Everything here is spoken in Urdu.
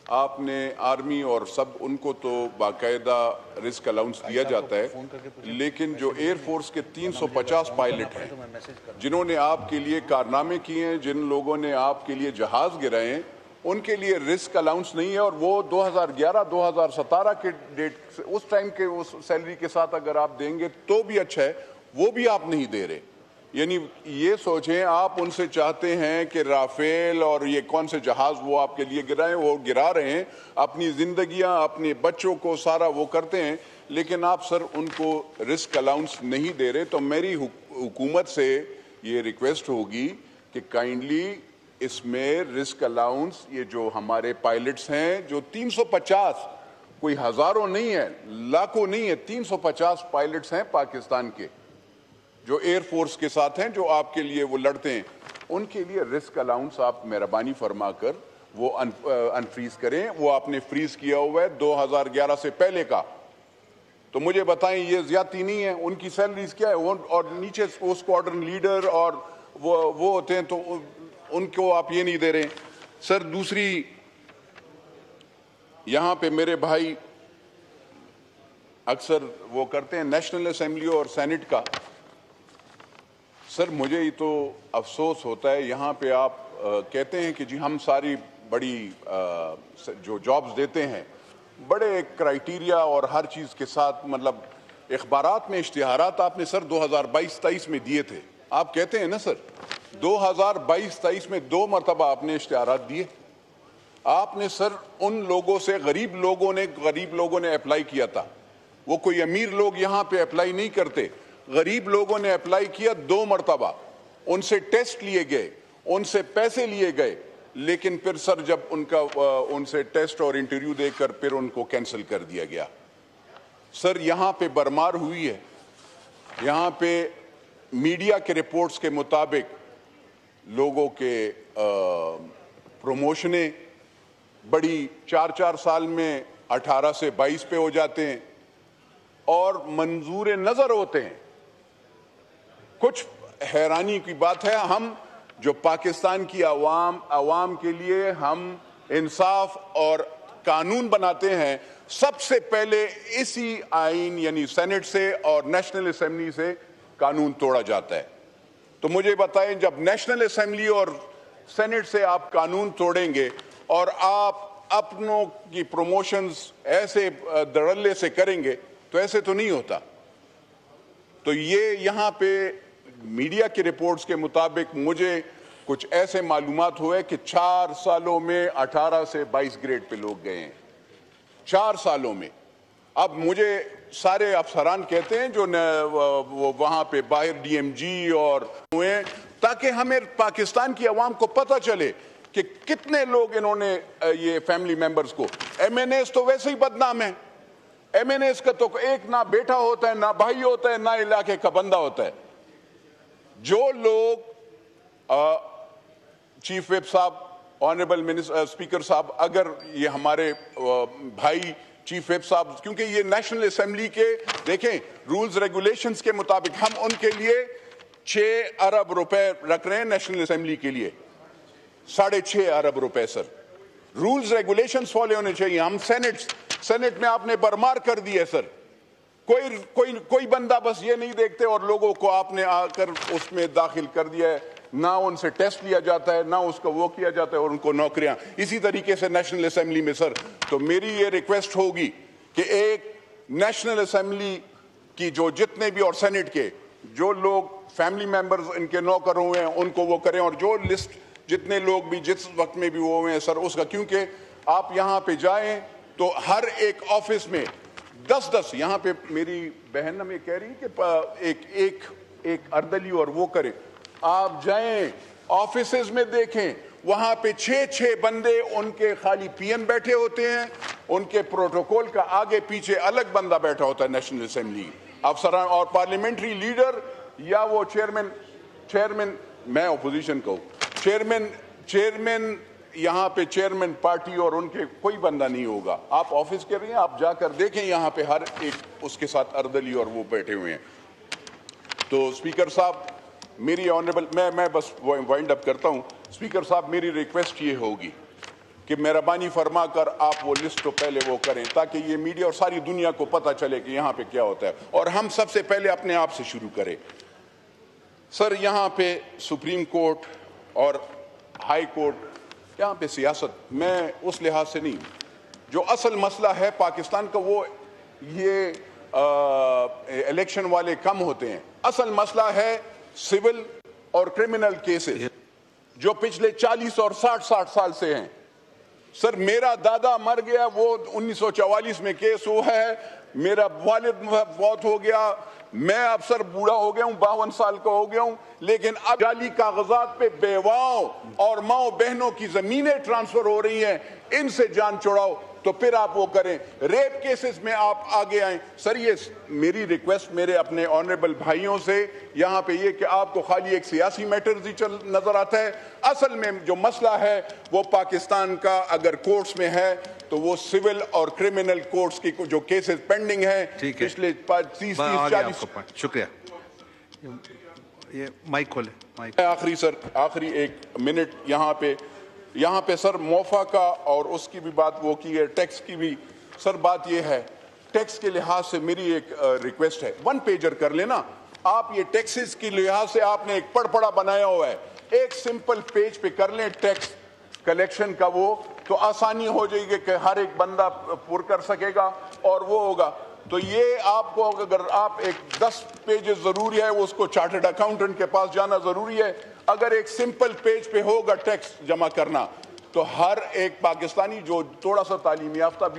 آپ نے آرمی اور سب ان کو تو باقاعدہ رسک الاؤنس دیا جاتا ہے، لیکن جو ایئر فورس کے 350 پائلٹ ہیں جنہوں نے آپ کے لیے کارنامے کیے ہیں، جن لوگوں نے آپ کے لیے جہاز گرائے ہیں، ان کے لیے رسک الاؤنس نہیں ہے، اور وہ 2011-2017 کے ڈیٹ اس ٹائم کے اس سیلری کے ساتھ اگر آپ دیں گے تو بھی اچھا ہے، وہ بھی آپ نہیں دے رہے۔ یعنی یہ سوچیں، آپ ان سے چاہتے ہیں کہ رافیل اور یہ کون سے جہاز وہ آپ کے لیے گرائیں، وہ گرا رہے ہیں، اپنی زندگیاں اپنے بچوں کو سارا وہ کرتے ہیں، لیکن آپ سر ان کو رسک الاؤنس نہیں دے رہے۔ تو میری حکومت سے یہ ریکویسٹ ہوگی کہ کائنڈلی اس میں رسک الاؤنس، یہ جو ہمارے پائلٹس ہیں جو 350 کوئی ہزاروں نہیں ہے، لاکھوں نہیں ہے، 350 پائلٹس ہیں پاکستان کے جو ایئر فورس کے ساتھ ہیں، جو آپ کے لیے وہ لڑتے ہیں، ان کے لیے رسک الاؤنس آپ مہربانی فرما کر وہ انفریز کریں۔ وہ آپ نے فریز کیا ہوا ہے 2011 سے پہلے کا، تو مجھے بتائیں یہ زیادتی نہیں ہے؟ ان کی سیلریز کیا ہے؟ اور نیچے اسکواڈرن لیڈر اور وہ ہوتے ہیں، تو ان کو آپ یہ نہیں دے رہے۔ سر دوسری، یہاں پہ میرے بھائی اکثر وہ کرتے ہیں نیشنل اسمبلی اور سینٹ کا، سر مجھے ہی تو افسوس ہوتا ہے، یہاں پہ آپ کہتے ہیں کہ جی ہم ساری بڑی جو جابز دیتے ہیں بڑے کرائیٹیریا اور ہر چیز کے ساتھ، مطلب اخبارات میں اشتہارات آپ نے سر 2022-23 میں دیے تھے، آپ کہتے ہیں نا سر 2022-23 میں 2 مرتبہ آپ نے اشتہارات دیے۔ آپ نے سر ان لوگوں سے غریب لوگوں نے اپلائی کیا تھا، وہ کوئی امیر لوگ یہاں پہ اپلائی نہیں کرتے، غریب لوگوں نے اپلائی کیا 2 مرتبہ، ان سے ٹیسٹ لیے گئے، ان سے پیسے لیے گئے، لیکن پھر سر جب ان سے ٹیسٹ اور انٹرویو دے کر پھر ان کو کینسل کر دیا گیا۔ سر یہاں پہ برمار ہوئی ہے، یہاں پہ میڈیا کے رپورٹس کے مطابق لوگوں کے پروموشنیں بڑی 4 سال میں 18 سے 22 پہ ہو جاتے ہیں اور منظور نظر ہوتے ہیں۔ کچھ حیرانی کی بات ہے، ہم جو پاکستان کی عوام کے لیے ہم انصاف اور قانون بناتے ہیں، سب سے پہلے اسی آئین یعنی سینٹ سے اور نیشنل اسمبلی سے قانون توڑا جاتا ہے۔ تو مجھے بتائیں، جب نیشنل اسمبلی اور سینٹ سے آپ قانون توڑیں گے اور آپ اپنوں کی پروموشنز ایسے دھڑلے سے کریں گے تو ایسے تو نہیں ہوتا۔ تو یہ یہاں پہ میڈیا کے رپورٹس کے مطابق مجھے کچھ ایسے معلومات ہوئے کہ 4 سالوں میں 18 سے 22 گریڈ پہ لوگ گئے ہیں، 4 سالوں میں۔ اب مجھے سارے افسران کہتے ہیں جو وہاں پہ باہر ڈی ایم جی اور ہوئے ہیں، تاکہ ہمیں پاکستان کی عوام کو پتہ چلے کہ کتنے لوگ انہوں نے یہ فیملی ممبرز کو، ایم این ایز تو ویسے ہی بدنام ہیں، ایم این ایز کا تو ایک نہ بیٹا ہوتا ہے، نہ بھائی ہوتا ہے، نہ علاقے کا بندہ ہوتا ہے۔ جو لوگ چیف وپ صاحب، آنریبل اسپیکر صاحب، اگر یہ ہمارے بھائی چیف وپ صاحب، کیونکہ یہ نیشنل اسمبلی کے دیکھیں رولز ریگولیشنز کے مطابق ہم ان کے لیے 6 ارب روپے رکھ رہے ہیں، نیشنل اسمبلی کے لیے 6.5 ارب روپے۔ سر رولز ریگولیشنز فالو ہونے چاہیے۔ ہم سینٹ میں آپ نے برمار کر دی ہے سر، کوئی بندہ بس یہ نہیں دیکھتے اور لوگوں کو آپ نے آ کر اس میں داخل کر دیا ہے، نہ ان سے ٹیسٹ لیا جاتا ہے، نہ اس کو وہ کیا جاتا ہے، اور ان کو نوکریاں اسی طریقے سے نیشنل اسمبلی میں۔ سر تو میری یہ ریکویسٹ ہوگی کہ ایک نیشنل اسمبلی کی جو جتنے بھی اور سینٹ کے جو لوگ فیملی ممبرز ان کے نوکر ہوئے ہیں ان کو وہ کریں، اور جو لسٹ جتنے لوگ بھی جس وقت میں بھی وہ ہوئے ہیں سر اس کا، کیونکہ آپ یہاں پہ جائیں تو ہر ایک آفس میں 10 یہاں پہ میری بہن ہمیں کہہ رہی کہ ایک اردلی اور وہ کرے، آپ جائیں آفیسز میں دیکھیں وہاں پہ 6 بندے ان کے خالی پی ایم بیٹھے ہوتے ہیں، ان کے پروٹوکول کا آگے پیچھے الگ بندہ بیٹھا ہوتا ہے نیشنل اسمبلی افسران اور پارلیمنٹری لیڈر یا وہ چیئرمین میں اپوزیشن کو چیئرمین یہاں پہ چیئرمین پارٹی اور ان کے کوئی بندہ نہیں ہوگا۔ آپ آفس کے رہے ہیں، آپ جا کر دیکھیں یہاں پہ ہر ایک اس کے ساتھ اردلی اور وہ بیٹھے ہوئے ہیں۔ تو اسپیکر صاحب میری آنریبل میں بس وائنڈ اپ کرتا ہوں۔ اسپیکر صاحب میری ریکویسٹ یہ ہوگی کہ مہربانی فرما کر آپ وہ لسٹ تو پہلے وہ کریں تاکہ یہ میڈیا اور ساری دنیا کو پتہ چلے کہ یہاں پہ کیا ہوتا ہے، اور ہم سب سے پہلے اپنے آپ سے شروع کریں۔ سر یہاں پہ سپریم کورٹ اور ہائی کورٹ، یہاں پہ سیاست میں اس لحاظ سے نہیں، جو اصل مسئلہ ہے پاکستان کا وہ یہ الیکشن والے کم ہوتے ہیں، اصل مسئلہ ہے سول اور کرمنل کیسز جو پچھلے 40 اور 60 سال سے ہیں۔ سر میرا دادا مر گیا، وہ 1944 میں کیس ہوا ہے، میرا والد فوت ہو گیا، میں اب سر بوڑھا ہو گیا ہوں، 52 سال کا ہو گیا ہوں، لیکن اب جعلی کاغذات پہ بیواؤں اور ماؤں بہنوں کی زمینیں ٹرانسفر ہو رہی ہیں، ان سے جان چھڑاؤ تو پھر آپ وہ کریں۔ ریپ کیسز میں آپ آگے آئیں۔ سر یہ میری ریکویسٹ میرے اپنے آنریبل بھائیوں سے یہاں پہ یہ کہ آپ کو خالی ایک سیاسی میٹرز ہی نظر آتا ہے، اصل میں جو مسئلہ ہے وہ پاکستان کا اگر کورٹس میں ہے تو وہ سول اور کرمنل کورٹس کی جو کیسز پینڈنگ ہیں پچھلے 30-40۔ شکریہ، یہ مائک کھولے۔ آخری 1 منٹ یہاں پہ سر موفا کا اور اس کی بھی بات وہ کی ہے، ٹیکس کی بھی۔ سر بات یہ ہے ٹیکس کے لحاظ سے میری ایک ریکویسٹ ہے، 1 پیجر کر لینا آپ، یہ ٹیکسز کی لحاظ سے آپ نے ایک پڑا بنایا ہوا ہے، ایک سمپل پیج پہ کر لیں ٹیکس کلیکشن کا، وہ تو آسانی ہو جائے گی کہ ہر ایک بندہ پر کر سکے گا اور وہ ہوگا۔ تو یہ آپ کو اگر آپ ایک 10 پیجز ضروری ہے، اس کو چارٹرڈ اکاؤنٹنٹ کے پاس جانا ضروری ہے، اگر ایک سمپل پیج پہ ہوگا ٹیکس جمع کرنا تو ہر ایک پاکستانی جو تھوڑا سا تعلیم یافتہ بھی